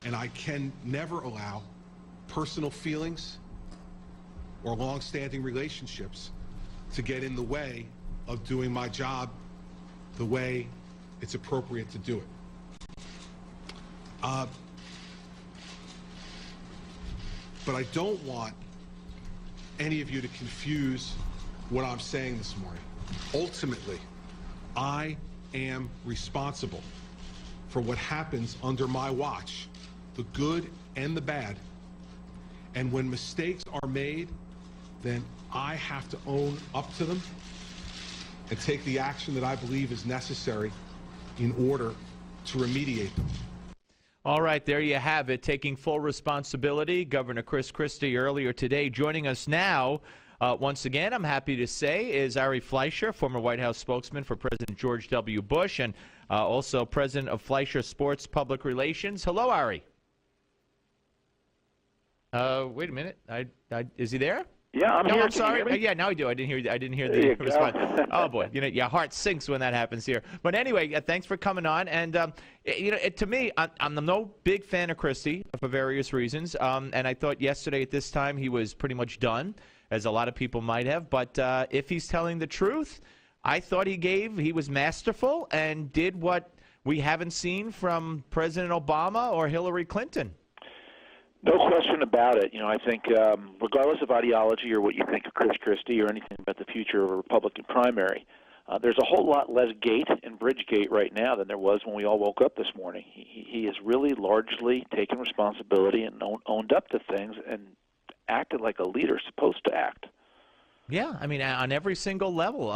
And I can never allow personal feelings or long-standing relationships to get in the way of doing my job the way it's appropriate to do it. But I don't want any of you to confuse what I'm saying this morning. Ultimately, I am responsible for what happens under my watch, the good and the bad. And when mistakes are made, then I have to own up to them and take the action that I believe is necessary in order to remediate them. All right, there you have it. Taking full responsibility, Governor Christie earlier today. Joining us now, once again, I'm happy to say, is Ari Fleischer, former White House spokesman for President George W. Bush, and also president of Fleischer Sports Public Relations. Hello, Ari. Wait a minute. Is he there? Yeah, I'm here. I'm sorry. Yeah, now I do. I didn't hear the response. Oh boy, your heart sinks when that happens here. But anyway, thanks for coming on. And to me, I'm no big fan of Christie for various reasons. And I thought yesterday at this time he was pretty much done, as a lot of people might have. But if he's telling the truth, I thought he was masterful and did what we haven't seen from President Obama or Hillary Clinton. No question about it. I think regardless of ideology or what you think of Chris Christie or anything about the future of a Republican primary, there's a whole lot less gate in Bridgegate right now than there was when we all woke up this morning. He has really largely taken responsibility and owned up to things and acted like a leader supposed to act. Yeah, I mean, on every single level.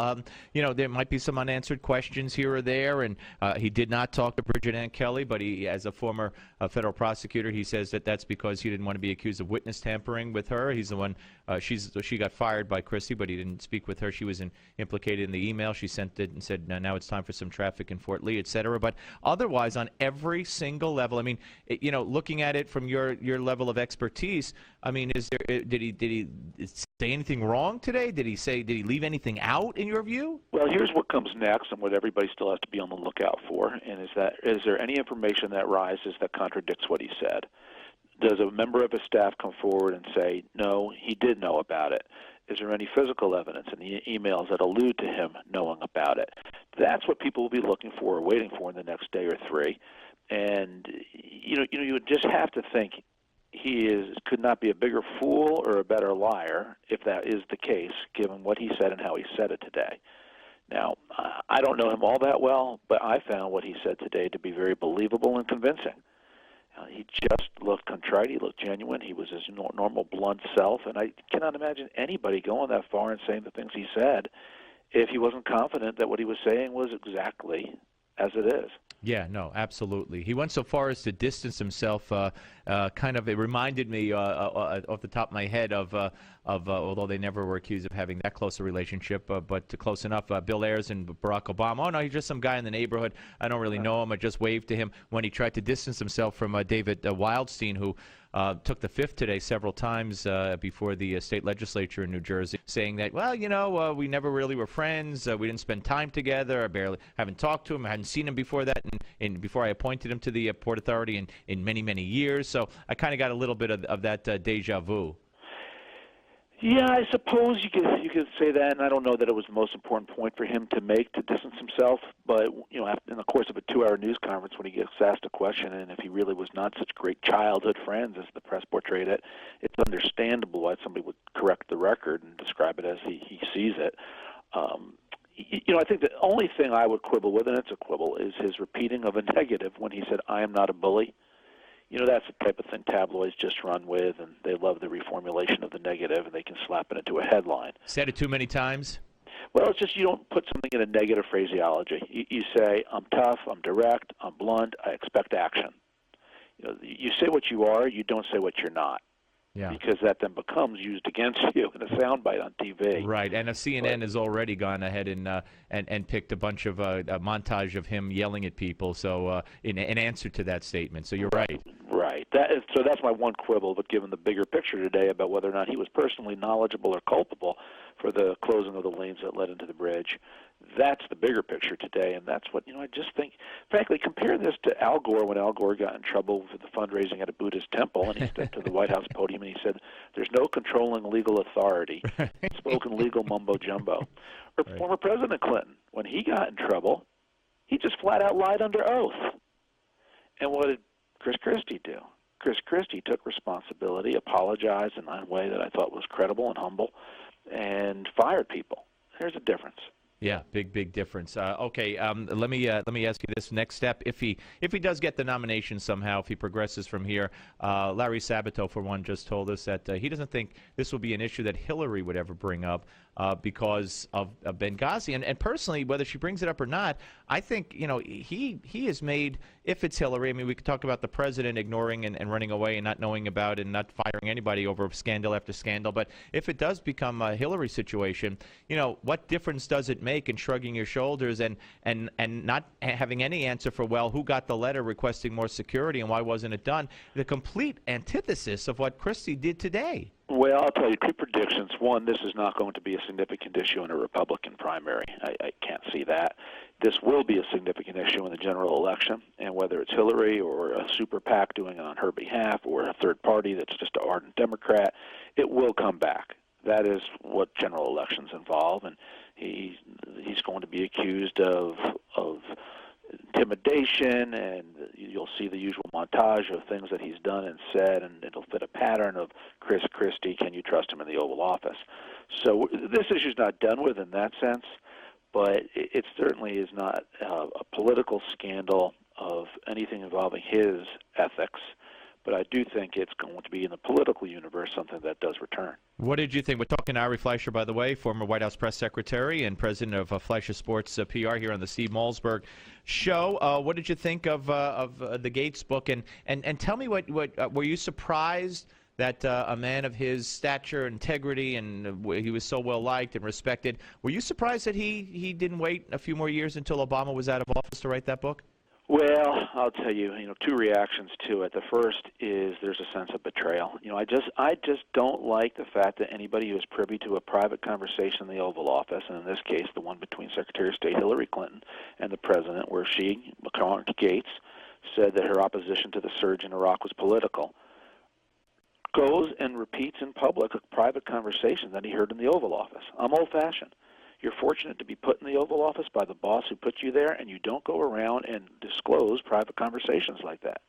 There might be some unanswered questions here or there, and he did not talk to Bridget Ann Kelly, but he, as a former federal prosecutor, he says that that's because he didn't want to be accused of witness tampering with her. He's the one, she got fired by Christie, but he didn't speak with her. She was implicated in the email. She sent it and said, now it's time for some traffic in Fort Lee, et cetera. But otherwise, on every single level, I mean, looking at it from your level of expertise, I mean, did he say anything wrong today? Did he leave anything out in your view? Well, here's what comes next and what everybody still has to be on the lookout for, and is there any information that rises that contradicts what he said? Does a member of his staff come forward and say, no, he did know about it? Is there any physical evidence in the emails that allude to him knowing about it? That's what people will be looking for or waiting for in the next day or three. And, you would just have to think could not be a bigger fool or a better liar if that is the case, given what he said and how he said it today. Now, I don't know him all that well, but I found what he said today to be very believable and convincing. He just looked contrite. He looked genuine. He was his normal, blunt self, and I cannot imagine anybody going that far and saying the things he said if he wasn't confident that what he was saying was exactly as it is. Yeah, no, absolutely. He went so far as to distance himself. It reminded me off the top of my head of although they never were accused of having that close a relationship, but close enough. Bill Ayers and Barack Obama. Oh no, he's just some guy in the neighborhood. I don't really know him. I just waved to him when he tried to distance himself from David Wildstein, who took the fifth today several times before the state legislature in New Jersey, saying that, we never really were friends. We didn't spend time together. I haven't talked to him. I hadn't seen him before that, and before I appointed him to the Port Authority in many, many years. So I kind of got a little bit of that deja vu. Yeah, I suppose you could say that, and I don't know that it was the most important point for him to make to distance himself. But in the course of a 2-hour news conference, when he gets asked a question, and if he really was not such great childhood friends as the press portrayed it, it's understandable why somebody would correct the record and describe it as he sees it. I think the only thing I would quibble with, and it's a quibble, is his repeating of a negative when he said, "I am not a bully." That's the type of thing tabloids just run with, and they love the reformulation of the negative, and they can slap it into a headline. Said it too many times? Well, it's just you don't put something in a negative phraseology. You say, I'm tough, I'm direct, I'm blunt, I expect action. You say what you are, you don't say what you're not. Yeah. Because that then becomes used against you in a soundbite on TV. Right, and CNN has already gone ahead and picked a bunch of a montage of him yelling at people. So in answer to that statement, so you're right. Right. So that's my one quibble. But given the bigger picture today about whether or not he was personally knowledgeable or culpable for the closing of the lanes that led into the bridge, That's the bigger picture today, and that's what, I just think, frankly, compare this to Al Gore when Al Gore got in trouble with the fundraising at a Buddhist temple, and he stepped to the White House podium and he said, there's no controlling legal authority, spoken legal mumbo-jumbo. Or former President Clinton, when he got in trouble, he just flat out lied under oath. And what did Chris Christie do? Chris Christie took responsibility, apologized in a way that I thought was credible and humble, and fired people. There's a difference. Yeah, big difference. Okay, let me ask you this: next step, if he does get the nomination somehow, if he progresses from here, Larry Sabato, for one, just told us that he doesn't think this will be an issue that Hillary would ever bring up because of Benghazi. And personally, whether she brings it up or not, I think he has made, if it's Hillary, I mean, we could talk about the president ignoring and running away and not knowing about and not firing anybody over scandal after scandal. But if it does become a Hillary situation, what difference does it make in shrugging your shoulders and not having any answer for, well, who got the letter requesting more security and why wasn't it done? The complete antithesis of what Christie did today. Well, I'll tell you two predictions. One, this is not going to be a significant issue in a Republican primary. I can't see that. This will be a significant issue in the general election, and whether it's Hillary or a super PAC doing it on her behalf or a third party that's just an ardent Democrat, it will come back. That is what general elections involve, and he's going to be accused of intimidation, and you'll see the usual montage of things that he's done and said, and it'll fit a pattern of Chris Christie, can you trust him in the Oval Office? So this issue's not done with in that sense, but it certainly is not a political scandal of anything involving his ethics. But I do think it's going to be in the political universe something that does return. What did you think? We're talking to Ari Fleischer, by the way, former White House press secretary and president of Fleischer Sports PR here on the Steve Malzberg Show. What did you think of the Gates book? And tell me, what were you surprised that a man of his stature, integrity, and he was so well liked and respected? Were you surprised that he didn't wait a few more years until Obama was out of office to write that book? Well, I'll tell you, two reactions to it. The first is there's a sense of betrayal. I just don't like the fact that anybody who is privy to a private conversation in the Oval Office, and in this case, the one between Secretary of State Hillary Clinton and the president, where she, according to Gates, said that her opposition to the surge in Iraq was political, goes and repeats in public a private conversation that he heard in the Oval Office. I'm old-fashioned. You're fortunate to be put in the Oval Office by the boss who put you there, and you don't go around and disclose private conversations like that.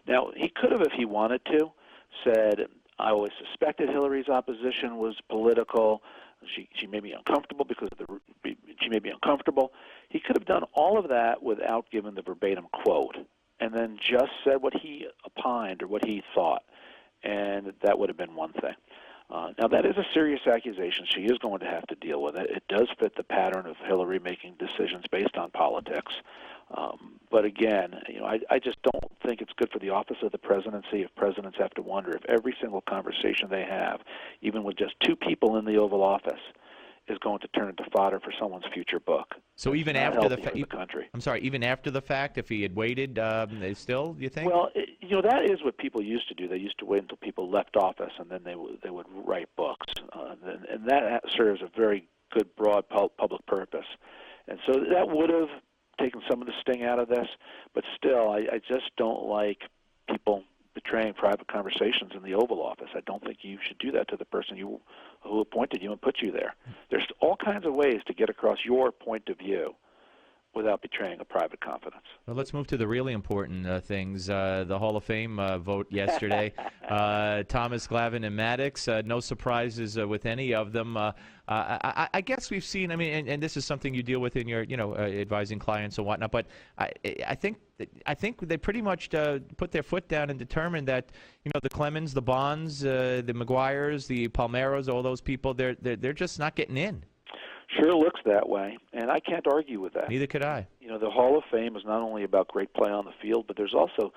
Now, he could have, if he wanted to, said, I always suspected Hillary's opposition was political. She made me uncomfortable because of she made me uncomfortable. He could have done all of that without giving the verbatim quote, and then just said what he opined or what he thought, and that would have been one thing. Now, that is a serious accusation. She is going to have to deal with it. It does fit the pattern of Hillary making decisions based on politics. But again, I just don't think it's good for the office of the presidency if presidents have to wonder if every single conversation they have, even with just two people in the Oval Office, is going to turn into fodder for someone's future book. So even after the country. I'm sorry, even after the fact, if he had waited, still, you think? Well, that is what people used to do. They used to wait until people left office, and then they would write books, and that serves a very good, broad public purpose. And so that would have taken some of the sting out of this, but still, I just don't like people betraying private conversations in the Oval Office. I don't think you should do that to the person who appointed you and put you there. There's all kinds of ways to get across your point of view without betraying a private confidence. Well, let's move to the really important things. The Hall of Fame vote yesterday. Thomas, Glavine, and Maddox. No surprises with any of them. I guess we've seen. I mean, and this is something you deal with in your, advising clients and whatnot. But I think they pretty much put their foot down and determined that the Clemens, the Bonds, the McGuires, the Palmeros, all those people, they're just not getting in. Sure looks that way, and I can't argue with that. Neither could I. The Hall of Fame is not only about great play on the field, but there's also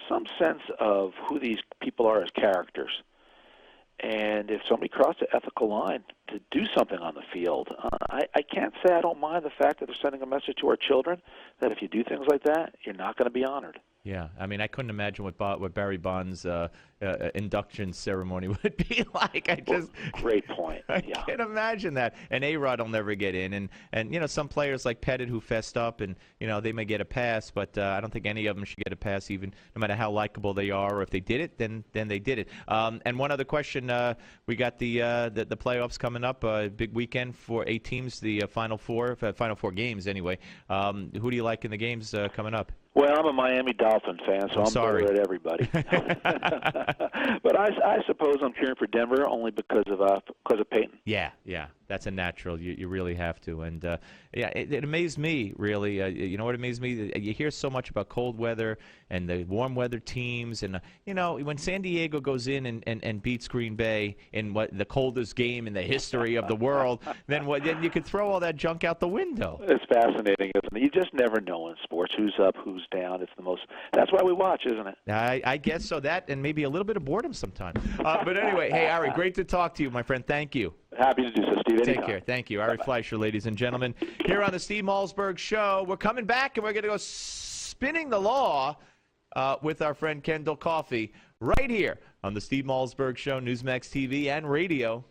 some sense of who these people are as characters. And if somebody crossed the ethical line to do something on the field, I can't say I don't mind the fact that they're sending a message to our children that if you do things like that, you're not going to be honored. Yeah, I mean, I couldn't imagine what Barry Bonds' induction ceremony would be like. Great point. I can't imagine that. And A-Rod will never get in, and some players like Pettit who fessed up, and they may get a pass, but I don't think any of them should get a pass, even no matter how likable they are. Or if they did it, then they did it. And one other question: we got the playoffs coming up, big weekend for 8 teams, the Final Four games anyway. Who do you like in the games coming up? Well, I'm a Miami Dolphin fan, so I'm better at everybody. But I suppose I'm cheering for Denver only because of Peyton. Yeah, that's a natural. You really have to. And it amazed me really. You know what amazed me? You hear so much about cold weather and the warm weather teams, and when San Diego goes in and beats Green Bay in what the coldest game in the history of the world, then you could throw all that junk out the window. It's fascinating, isn't it? You just never know in sports who's up, who's down. That's why we watch, isn't it? I guess so. That and maybe a little bit of boredom sometimes. But anyway, hey, Ari, great to talk to you, my friend. Thank you. Happy to do so, Steve. Anytime. Take care. Thank you. Ari Fleischer, ladies and gentlemen, here on the Steve Malzberg Show. We're coming back, and we're going to go spinning the law with our friend Kendall Coffey right here on the Steve Malzberg Show, Newsmax TV and radio.